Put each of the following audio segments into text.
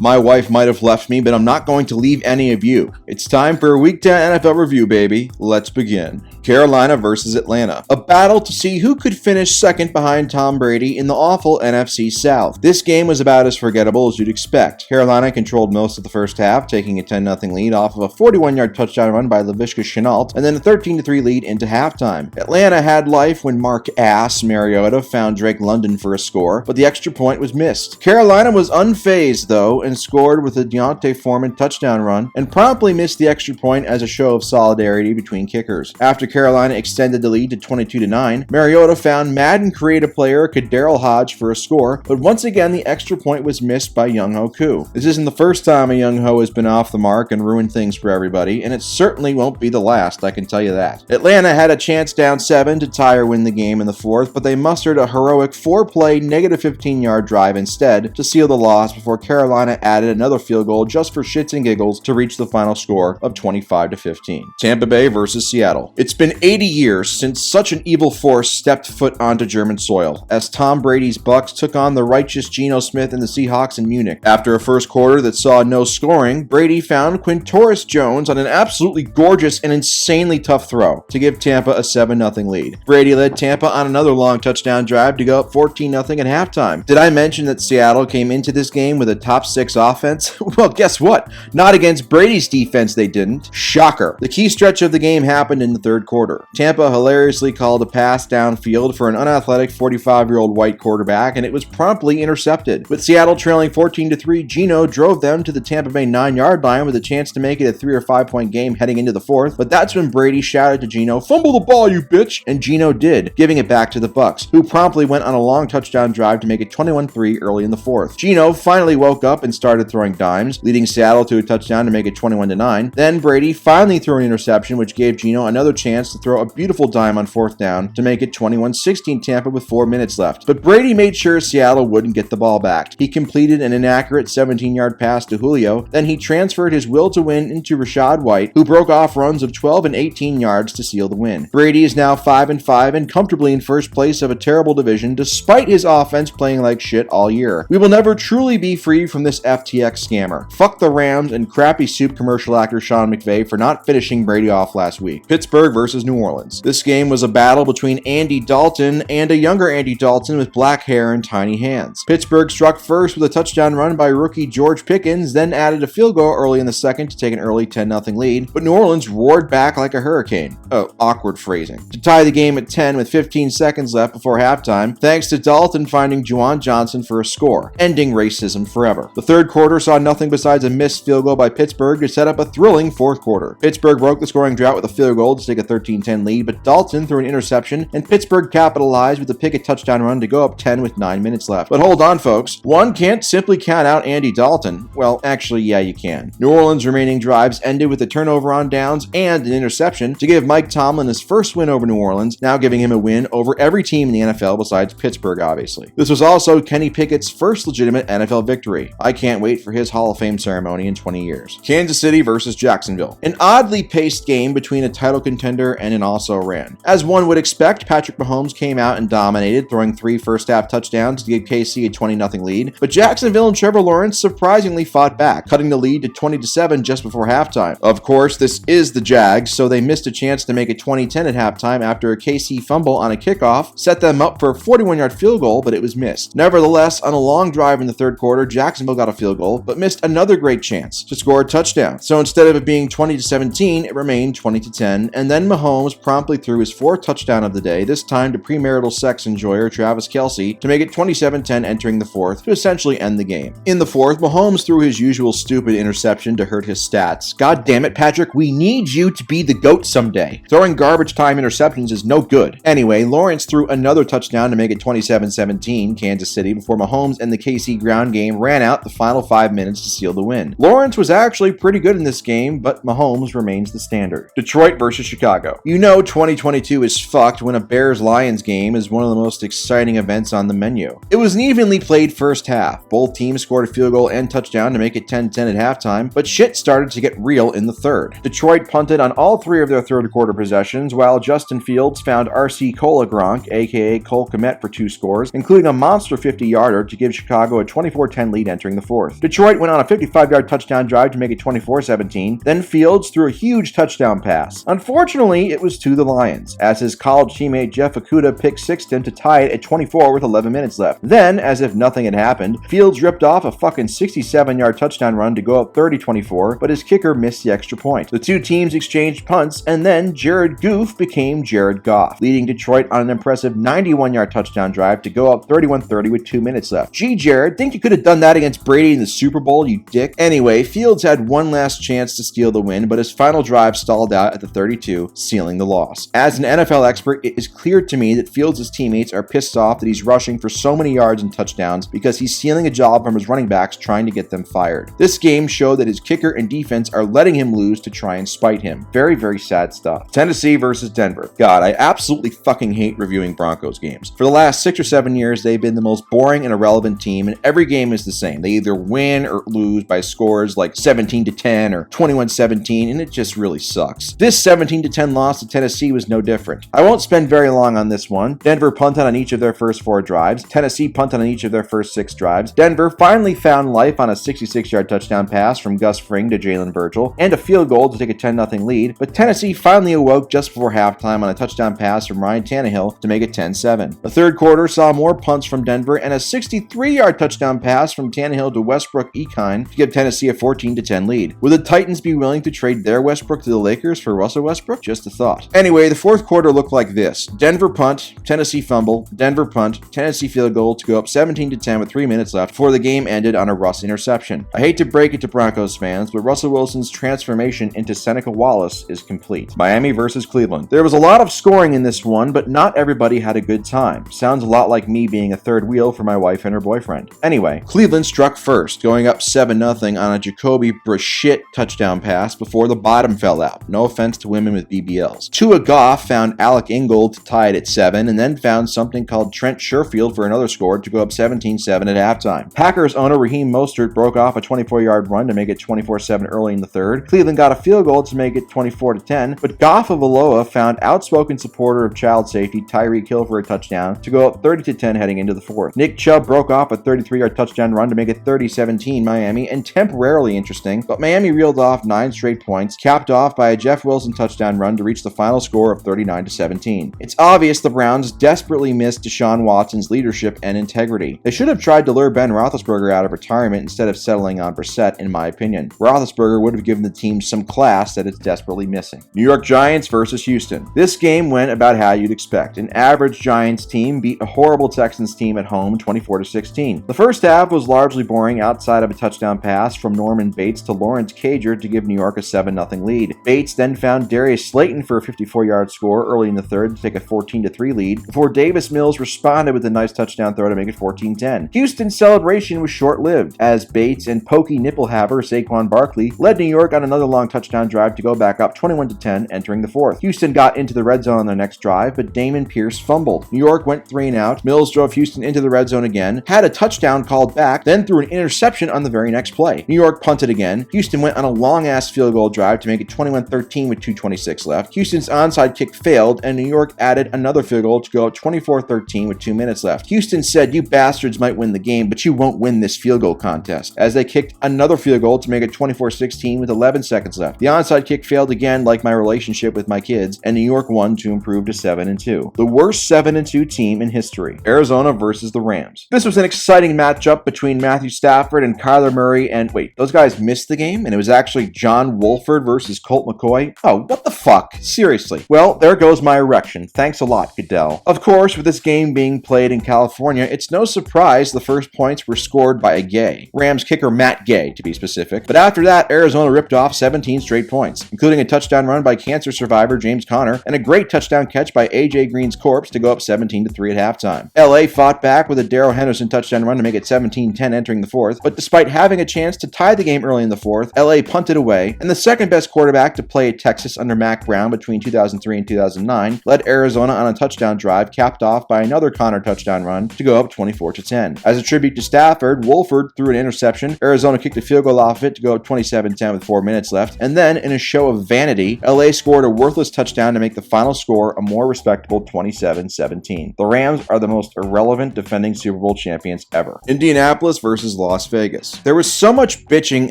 My wife might have left me, but I'm not going to leave any of you. It's time for a Week 10 NFL review, baby. Let's begin. Carolina versus Atlanta. A battle to see who could finish second behind Tom Brady in the awful NFC South. This game was about as forgettable as you'd expect. Carolina controlled most of the first half, taking a 10-0 lead off of a 41-yard touchdown run by Laviska Shenault, and then a 13-3 lead into halftime. Atlanta had life when Mark Ass Mariota found Drake London for a score, but the extra point was missed. Carolina was unfazed, though, and scored with a Deontay Foreman touchdown run, and promptly missed the extra point as a show of solidarity between kickers. After Carolina extended the lead to 22-9, Mariota found Madden creative player Kadarrell Hodge for a score, but once again the extra point was missed by Young-Ho Koo. This isn't the first time a Young-Ho has been off the mark and ruined things for everybody, and it certainly won't be the last, I can tell you that. Atlanta had a chance down 7 to tie or win the game in the fourth, but they mustered a heroic 4-play, negative 15-yard drive instead to seal the loss before Carolina added another field goal just for shits and giggles to reach the final score of 25-15. Tampa Bay versus Seattle. It's been 80 years since such an evil force stepped foot onto German soil, as Tom Brady's Bucs took on the righteous Geno Smith and the Seahawks in Munich. After a first quarter that saw no scoring, Brady found Quintorris Jones on an absolutely gorgeous and insanely tough throw to give Tampa a 7-0 lead. Brady led Tampa on another long touchdown drive to go up 14-0 at halftime. Did I mention that Seattle came into this game with a top 6 offense? Well, guess what? Not against Brady's defense they didn't. Shocker. The key stretch of the game happened in the third quarter. Tampa hilariously called a pass downfield for an unathletic 45-year-old white quarterback, and it was promptly intercepted. With Seattle trailing 14-3, Geno drove them to the Tampa Bay 9-yard line with a chance to make it a 3 or 5 point game heading into the fourth, but that's when Brady shouted to Geno, "Fumble the ball, you bitch!" And Geno did, giving it back to the Bucs, who promptly went on a long touchdown drive to make it 21-3 early in the fourth. Geno finally woke up and started throwing dimes, leading Seattle to a touchdown to make it 21-9. Then Brady finally threw an interception, which gave Geno another chance to throw a beautiful dime on fourth down to make it 21-16 Tampa with 4 minutes left. But Brady made sure Seattle wouldn't get the ball back. He completed an inaccurate 17-yard pass to Julio, then he transferred his will to win into Rachaad White, who broke off runs of 12 and 18 yards to seal the win. Brady is now 5-5 and comfortably in first place of a terrible division despite his offense playing like shit all year. We will never truly be free from this FTX scammer. Fuck the Rams and crappy soup commercial actor Sean McVay for not finishing Brady off last week. Pittsburgh versus New Orleans. This game was a battle between Andy Dalton and a younger Andy Dalton with black hair and tiny hands. Pittsburgh struck first with a touchdown run by rookie George Pickens, then added a field goal early in the second to take an early 10-0 lead, but New Orleans roared back like a hurricane. Oh, awkward phrasing. To tie the game at 10 with 15 seconds left before halftime, thanks to Dalton finding Juwan Johnson for a score, ending racism forever. The third quarter saw nothing besides a missed field goal by Pittsburgh to set up a thrilling fourth quarter. Pittsburgh broke the scoring drought with a field goal to take a 13-10 lead, but Dalton threw an interception, and Pittsburgh capitalized with a Pickett touchdown run to go up 10 with 9 minutes left. But hold on, folks. One can't simply count out Andy Dalton. Well, actually, yeah, you can. New Orleans' remaining drives ended with a turnover on downs and an interception to give Mike Tomlin his first win over New Orleans, now giving him a win over every team in the NFL besides Pittsburgh, obviously. This was also Kenny Pickett's first legitimate NFL victory. I can't wait for his Hall of Fame ceremony in 20 years. Kansas City versus Jacksonville. An oddly paced game between a title contender and an also-ran. As one would expect, Patrick Mahomes came out and dominated, throwing 3 first-half touchdowns to give KC a 20-0 lead, but Jacksonville and Trevor Lawrence surprisingly fought back, cutting the lead to 20-7 just before halftime. Of course, this is the Jags, so they missed a chance to make it 20-10 at halftime after a KC fumble on a kickoff set them up for a 41-yard field goal, but it was missed. Nevertheless, on a long drive in the third quarter, Jacksonville got a field goal, but missed another great chance to score a touchdown. So instead of it being 20-17, it remained 20-10, and then Mahomes promptly threw his 4th touchdown of the day, this time to premarital sex enjoyer Travis Kelce, to make it 27-10 entering the fourth to essentially end the game. In the fourth, Mahomes threw his usual stupid interception to hurt his stats. God damn it, Patrick, we need you to be the GOAT someday. Throwing garbage time interceptions is no good. Anyway, Lawrence threw another touchdown to make it 27-17 Kansas City before Mahomes and the KC ground game ran out the final 5 minutes to seal the win. Lawrence was actually pretty good in this game, but Mahomes remains the standard. Detroit versus Chicago. You know 2022 is fucked when a Bears-Lions game is one of the most exciting events on the menu. It was an evenly played first half. Both teams scored a field goal and touchdown to make it 10-10 at halftime, but shit started to get real in the third. Detroit punted on all 3 of their third quarter possessions, while Justin Fields found RC Colagronk, aka Cole Kmet, for 2 scores, including a monster 50-yarder to give Chicago a 24-10 lead entering the 4th. Detroit went on a 55-yard touchdown drive to make it 24-17. Then Fields threw a huge touchdown pass. Unfortunately, it was to the Lions, as his college teammate Jeff Okudah pick-sixed him to tie it at 24 with 11 minutes left. Then, as if nothing had happened, Fields ripped off a fucking 67-yard touchdown run to go up 30-24, but his kicker missed the extra point. The two teams exchanged punts, and then Jared Goff became Jared Goff, leading Detroit on an impressive 91-yard touchdown drive to go up 31-30 with 2 minutes left. Gee, Jared, think you could have done that against Brady in the Super Bowl, you dick? Anyway, Fields had one last chance to steal the win, but his final drive stalled out at the 32, sealing the loss. As an NFL expert, it is clear to me that Fields' teammates are pissed off that he's rushing for so many yards and touchdowns because he's stealing a job from his running backs trying to get them fired. This game showed that his kicker and defense are letting him lose to try and spite him. Very, very sad stuff. Tennessee versus Denver. God, I absolutely fucking hate reviewing Broncos games. For the last 6 or 7 years, they've been the most boring and irrelevant team, and every game is the same. They either win or lose by scores like 17-10 or 21-17, and it just really sucks. This 17-10 loss to Tennessee was no different. I won't spend very long on this one. Denver punted on each of their first 4 drives. Tennessee punted on each of their first 6 drives. Denver finally found life on a 66-yard touchdown pass from Gus Fring to Jalen Virgil, and a field goal to take a 10-0 lead, but Tennessee finally awoke just before halftime on a touchdown pass from Ryan Tannehill to make it 10-7. The third quarter saw more punts from Denver and a 63-yard touchdown pass from Tannehill to Westbrook Ekine to give Tennessee a 14-10 lead. Would the Titans be willing to trade their Westbrook to the Lakers for Russell Westbrook? Just a thought. Anyway, the fourth quarter looked like this. Denver punt, Tennessee fumble, Denver punt, Tennessee field goal to go up 17-10 with 3 minutes left before the game ended on a Russ interception. I hate to break it to Broncos fans, but Russell Wilson's transformation into Seneca Wallace is complete. Miami versus Cleveland. There was a lot of scoring in this one, but not everybody had a good time. Sounds a lot like me being a third wheel for my wife and her boyfriend. Anyway, Cleveland struck first, going up 7-0 on a Jacoby Brissett touchdown pass before the bottom fell out. No offense to women with BBLs. Tua Goff found Alec Ingold to tie it at 7, and then found something called Trent Sherfield for another score to go up 17-7 at halftime. Packers owner Raheem Mostert broke off a 24-yard run to make it 24-7 early in the third. Cleveland got a field goal to make it 24-10, but Goff of Aloha found outspoken supporter of child safety Tyreek Hill for a touchdown to go up 30-10 heading into the fourth. Nick Chubb broke off a 33-yard touchdown run to make it 30-17 Miami, and temporarily interesting, but Miami reeled off 9 straight points, capped off by a Jeff Wilson touchdown run to reach the final score of 39-17. It's obvious the Browns desperately missed Deshaun Watson's leadership and integrity. They should have tried to lure Ben Roethlisberger out of retirement instead of settling on Brissett, in my opinion. Roethlisberger would have given the team some class that it's desperately missing. New York Giants versus Houston. This game went about how you'd expect. An average Giants team beat a horrible Texans team at home 24-16. The first half was largely boring outside of a touchdown pass from Norman Bates to Lawrence Cager to give New York a 7-0 lead. Bates then found Darius Slayton for a 54-yard score early in the third to take a 14-3 lead before Davis Mills responded with a nice touchdown throw to make it 14-10. Houston's celebration was short-lived as Bates and pokey nipplehaver Saquon Barkley led New York on another long touchdown drive to go back up 21-10 entering the fourth. Houston got into the red zone on their next drive, but Damon Pierce fumbled. New York went 3-and-out. Mills drove Houston into the red zone again, had a touchdown called back, then threw an interception on the very next play. New York punted again. Houston went on a long-ass field goal drive to make it 21-13 with 2:26 left. Houston's onside kick failed, and New York added another field goal to go up 24-13 with 2 minutes left. Houston said, "You bastards might win the game, but you won't win this field goal contest," as they kicked another field goal to make it 24-16 with 11 seconds left. The onside kick failed again, like my relationship with my kids, and New York won to improve to 7-2. The worst 7-2 team in history. Arizona versus the Rams. This was an exciting matchup between Matthew Stafford and Kyler Murray, and wait, those guys missed the game, and it was actually John Wolford versus Colt McCoy? Oh, what the fuck? Seriously. Well, there goes my erection. Thanks a lot, Goodell. Of course, with this game being played in California, it's no surprise the first points were scored by a Gay. Rams kicker Matt Gay, to be specific. But after that, Arizona ripped off 17 straight points, including a touchdown run by cancer survivor James Conner and a great touchdown catch by A.J. Green's corpse to go up 17-3 at halftime. L.A. fought back with a Darrell Henderson touchdown run to make it 17-10 entering the fourth, but despite having a chance to tie the game early in the fourth, L.A. punted away, and the second best quarterback to play at Texas under Mac Brown between 2003 and 2009 led Arizona on a touchdown drive capped off by another Conner touchdown run to go up 24-10. As a tribute to Stafford, Wolford threw an interception. Arizona kicked a field goal off of it to go up 27-10 with 4 minutes left, and then in a show of vanity, LA scored a worthless touchdown to make the final score a more respectable 27-17. The Rams are the most irrelevant defending Super Bowl champions ever. Indianapolis versus versus Las Vegas. There was so much bitching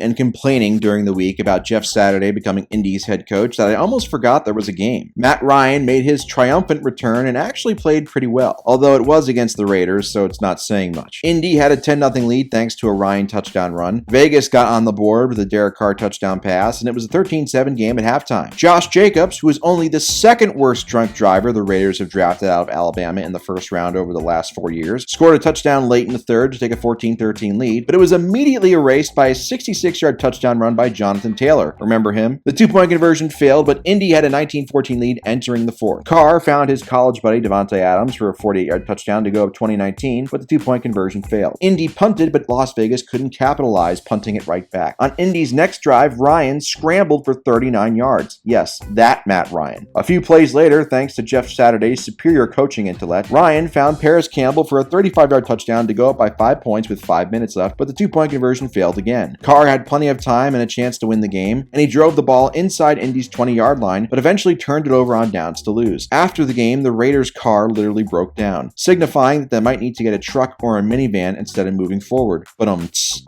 and complaining during the week about Jeff Saturday becoming Indy's head coach that I almost forgot there was a game. Matt Ryan made his triumphant return and actually played pretty well, although it was against the Raiders, so it's not saying much. Indy had a 10-0 lead thanks to a Ryan touchdown run. Vegas got on the board with a Derek Carr touchdown pass, and it was a 13-7 game at halftime. Josh Jacobs, who was only the second worst drunk driver the Raiders have drafted out of Alabama in the first round over the last 4 years, scored a touchdown late in the third to take a 14-13 lead, but it was immediately erased by a 66-yard touchdown run by Jonathan Taylor. Remember him? The two-point conversion failed, but Indy had a 19-14 lead entering the fourth. Carr found his college buddy Devontae Adams for a 48-yard touchdown to go up 2019, but the two-point conversion failed. Indy punted, but Las Vegas couldn't capitalize, punting it right back. On Indy's next drive, Ryan scrambled for 39 yards. Yes, that Matt Ryan. A few plays later, thanks to Jeff Saturday's superior coaching intellect, Ryan found Paris Campbell for a 35-yard touchdown to go up by 5 points with 5 minutes left, but the two-point conversion failed again. Carr had plenty of time and a chance to win the game, and he drove the ball inside Indy's 20-yard line, but eventually turned it over on downs to lose. After the game, the Raiders' car literally broke down, signifying that they might need to get a truck or a minivan instead of moving forward. But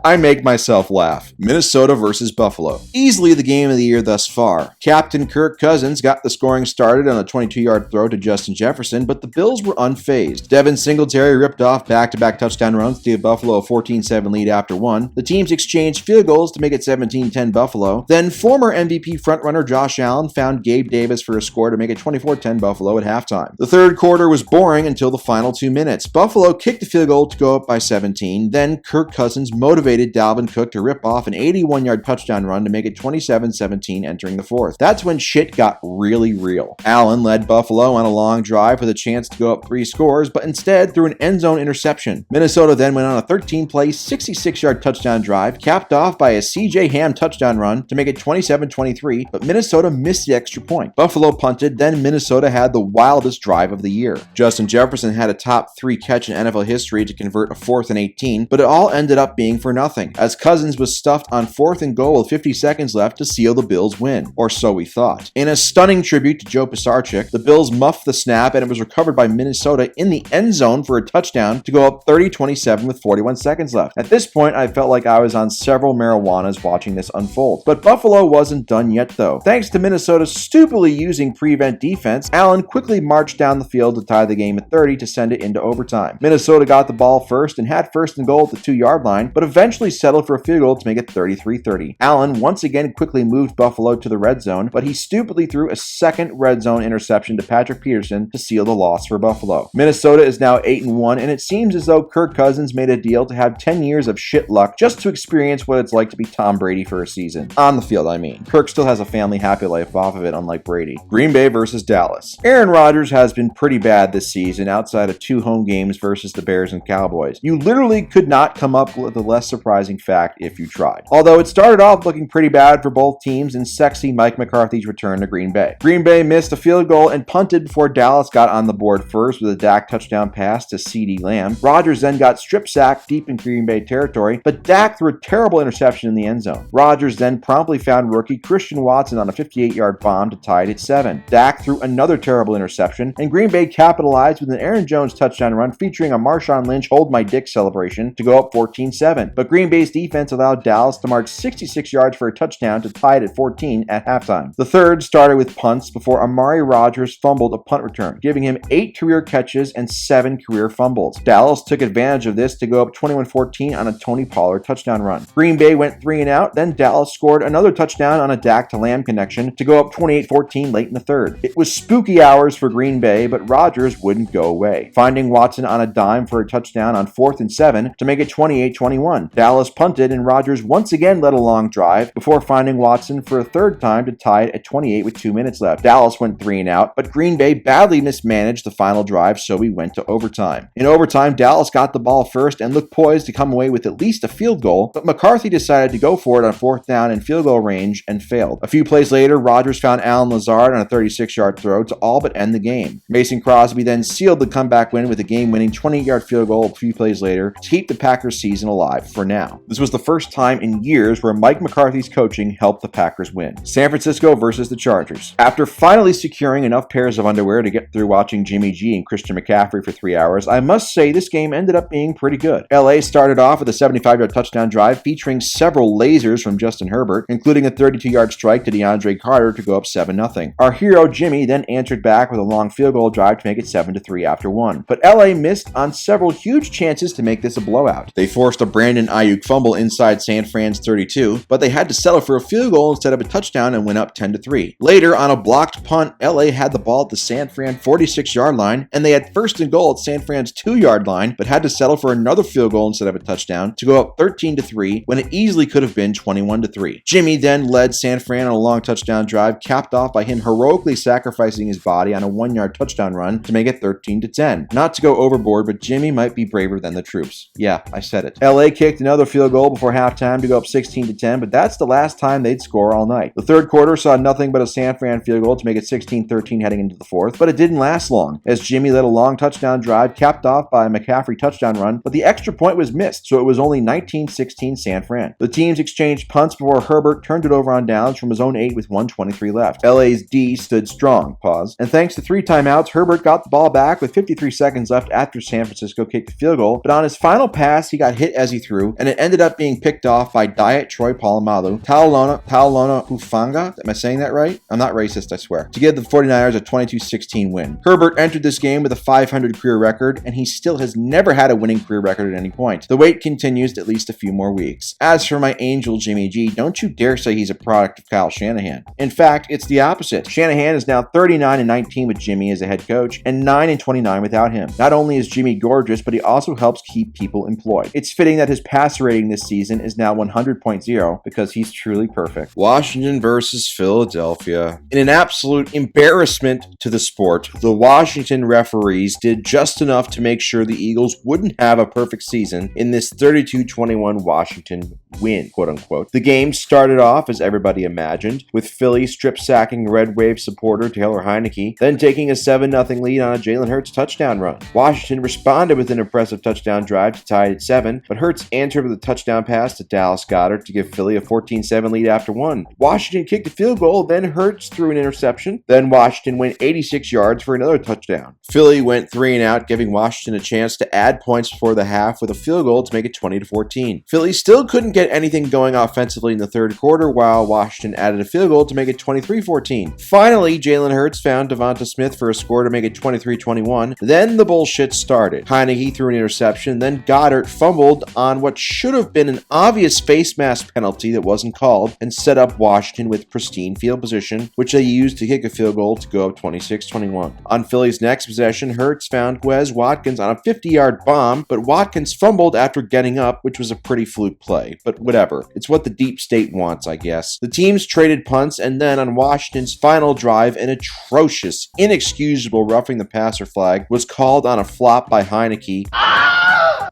I make myself laugh. Minnesota versus Buffalo. Easily the game of the year thus far. Captain Kirk Cousins got the scoring started on a 22-yard throw to Justin Jefferson, but the Bills were unfazed. Devin Singletary ripped off back-to-back touchdown runs to give Buffalo a 14-7 lead after one. The teams exchanged field goals to make it 17-10 Buffalo. Then former MVP frontrunner Josh Allen found Gabe Davis for a score to make it 24-10 Buffalo at halftime. The third quarter was boring until the final 2 minutes. Buffalo kicked the field goal to go up by 17. Then Kirk Cousins motivated Dalvin Cook to rip off an 81-yard touchdown run to make it 27-17 entering the fourth. That's when shit got really real. Allen led Buffalo on a long drive with a chance to go up 3 scores, but instead threw an end zone interception. Minnesota then went on a 13-play, 66-yard touchdown drive, capped off by a C.J. Ham touchdown run to make it 27-23, but Minnesota missed the extra point. Buffalo punted, then Minnesota had the wildest drive of the year. Justin Jefferson had a top 3 catch in NFL history to convert a 4th and 18, but it all ended up being for nothing, as Cousins was stuffed on 4th and goal with 50 seconds left to seal the Bills' win. Or so we thought. In a stunning tribute to Joe Pisarcik, the Bills muffed the snap and it was recovered by Minnesota in the end zone for a touchdown to go up 30-27 with 41 seconds left. At this point, I felt like I was on several marijuanas watching this unfold. But Buffalo wasn't done yet though. Thanks to Minnesota stupidly using prevent defense, Allen quickly marched down the field to tie the game at 30 to send it into overtime. Minnesota got the ball first and had 1st and goal at the 2-yard line, but eventually settled for a field goal to make it 33-30. Allen once again quickly moved Buffalo to the red zone, but he stupidly threw a second red zone interception to Patrick Peterson to seal the loss for Buffalo. Minnesota is now 8-1, and it seems as though Kirk Cousins made a deal to have 10 years of shit luck just to experience what it's like to be Tom Brady for a season. On the field, I mean. Kirk still has a family happy life off of it, unlike Brady. Green Bay versus Dallas. Aaron Rodgers has been pretty bad this season outside of 2 home games versus the Bears and Cowboys. You literally could not come up with a less surprising fact if you tried. Although it started off looking pretty bad for both teams in sexy Mike McCarthy's return to Green Bay. Green Bay missed a field goal and punted before Dallas got on the board first with a Dak touchdown pass to CeeDee Lamb. Rodgers then got strip sacked deep in Green Bay territory, but Dak threw a terrible interception in the end zone. Rodgers then promptly found rookie Christian Watson on a 58-yard bomb to tie it at 7. Dak threw another terrible interception, and Green Bay capitalized with an Aaron Jones touchdown run featuring a Marshawn Lynch hold my dick celebration to go up 14-7. But Green Bay's defense allowed Dallas to march 66 yards for a touchdown to tie it at 14 at halftime. The third started with punts before Amari Rodgers fumbled a punt return, giving him 8 career catches and 7 career fumbles. Dallas took advantage of this to go up 21-14 on a Tony Pollard touchdown run. Green Bay went 3 and out, then Dallas scored another touchdown on a Dak to Lamb connection to go up 28-14 late in the third. It was spooky hours for Green Bay, but Rodgers wouldn't go away, finding Watson on a dime for a touchdown on 4th and 7 to make it 28-21. Dallas punted and Rodgers once again led a long drive before finding Watson for a third time to tie it at 28 with 2 minutes left. Dallas went 3 and out, but Green Bay badly mismanaged the final drive, so we went to overtime. In overtime, Dallas got the ball first and looked poised to come away with at least a field goal, but McCarthy decided to go for it on 4th down and field goal range and failed. A few plays later, Rodgers found Allen Lazard on a 36-yard throw to all but end the game. Mason Crosby then sealed the comeback win with a game-winning 20-yard field goal a few plays later to keep the Packers season alive for now. This was the first time in years where Mike McCarthy's coaching helped the Packers win. San Francisco versus the Chargers. After finally securing enough pairs of underwear to get through watching Jimmy G and Christian McCaffrey for 3 hours, I must say this game ended up being pretty good. LA started off with a 75-yard touchdown drive featuring several lasers from Justin Herbert, including a 32-yard strike to DeAndre Carter to go up 7-0. Our hero Jimmy then answered back with a long field goal drive to make it 7-3 after one. But LA missed on several huge chances to make this a blowout. They forced a Brandon Ayuk fumble inside San Fran's 32, but they had to settle for a field goal instead of a touchdown and went up 10-3. Later, on a blocked punt, LA had the ball at the San Fran 46-yard line, and they had first and goal at San Fran's 2-yard line, but had to settle for another field goal instead of a touchdown to go up 13-3 when it easily could have been 21-3. Jimmy then led San Fran on a long touchdown drive, capped off by him heroically sacrificing his body on a 1-yard touchdown run to make it 13-10. Not to go overboard, but Jimmy might be braver than the troops. Yeah, I said it. LA kicked another field goal before halftime to go up 16-10, but that's the last time they'd score all night. The third quarter saw nothing but a San Fran field goal to make it 16-13 heading into the fourth, but it didn't last long, as Jimmy led a long touchdown drive capped off by a McCaffrey touchdown run, but the extra point was missed, so it was only 19-16 San Fran. The teams exchanged punts before Herbert turned it over on downs from his own 8 with 1:23 left. LA's D stood strong, and thanks to 3 timeouts, Herbert got the ball back with 53 seconds left after San Francisco kicked the field goal, but on his final pass, he got hit as he threw, and it ended up being picked off by Diet Troy Polamalu, Taulona Hufanga, am I saying that right? I'm not racist, I swear, to give the 49ers a 22-16 win. Herbert entered this game with a 500 career record, and he still has never had a winning career record at any point. The wait continues at least a few more weeks. As for my angel Jimmy G, don't you dare say he's a product of Kyle Shanahan. In fact, it's the opposite. Shanahan is now 39-19 with Jimmy as a head coach, and 9-29 without him. Not only is Jimmy gorgeous, but he also helps keep people employed. It's fitting that his passer rating this season is now 100.0 because he's truly perfect. Washington versus Philadelphia. In an absolute embarrassment to the sport, the Washington referees did just enough to make sure the Eagles wouldn't have a perfect season in this 32-21 Washington win, quote unquote. The game started off as everybody imagined, with Philly strip-sacking Red Wave supporter Taylor Heineke, then taking a 7-0 lead on a Jalen Hurts touchdown run. Washington responded with an impressive touchdown drive to tie it at 7, but Hurts answered with a touchdown pass to Dallas Goedert to give Philly a 14-7 lead after one. Washington kicked a field goal, then Hurts threw an interception, then Washington went 86 yards for another touchdown. Philly went 3 and out, giving Washington a chance to add points before the half with a field goal to make it 20-14. Philly still couldn't get anything going offensively in the third quarter, while Washington added a field goal to make it 23-14. Finally, Jalen Hurts found Devonta Smith for a score to make it 23-21. Then the bullshit started. Heineke threw an interception, then Goddard fumbled on what should have been an obvious face mask penalty that wasn't called, and set up Washington with pristine field position, which they used to kick a field goal to go up 26-21. On Philly's next possession, Hurts found Quez Watkins on a 50-yard bomb, but Watkins fumbled after getting up, which was a pretty fluke play. But whatever. It's what the deep state wants, I guess. The teams traded punts, and then on Washington's final drive, an atrocious, inexcusable roughing the passer flag was called on a flop by Heineke,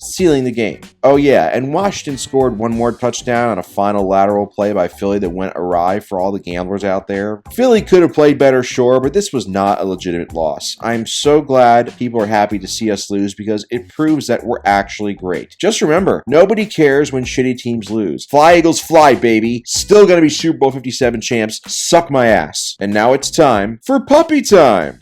sealing the game. Oh yeah, and Washington scored one more touchdown on a final lateral play by Philly that went awry for all the gamblers out there. Philly could have played better, sure, but this was not a legitimate loss. I'm so glad people are happy to see us lose because it proves that we're actually great. Just remember, nobody cares when shitty teams lose. Fly Eagles fly, baby. Still gonna be Super Bowl 57 champs. Suck my ass. And now it's time for puppy time.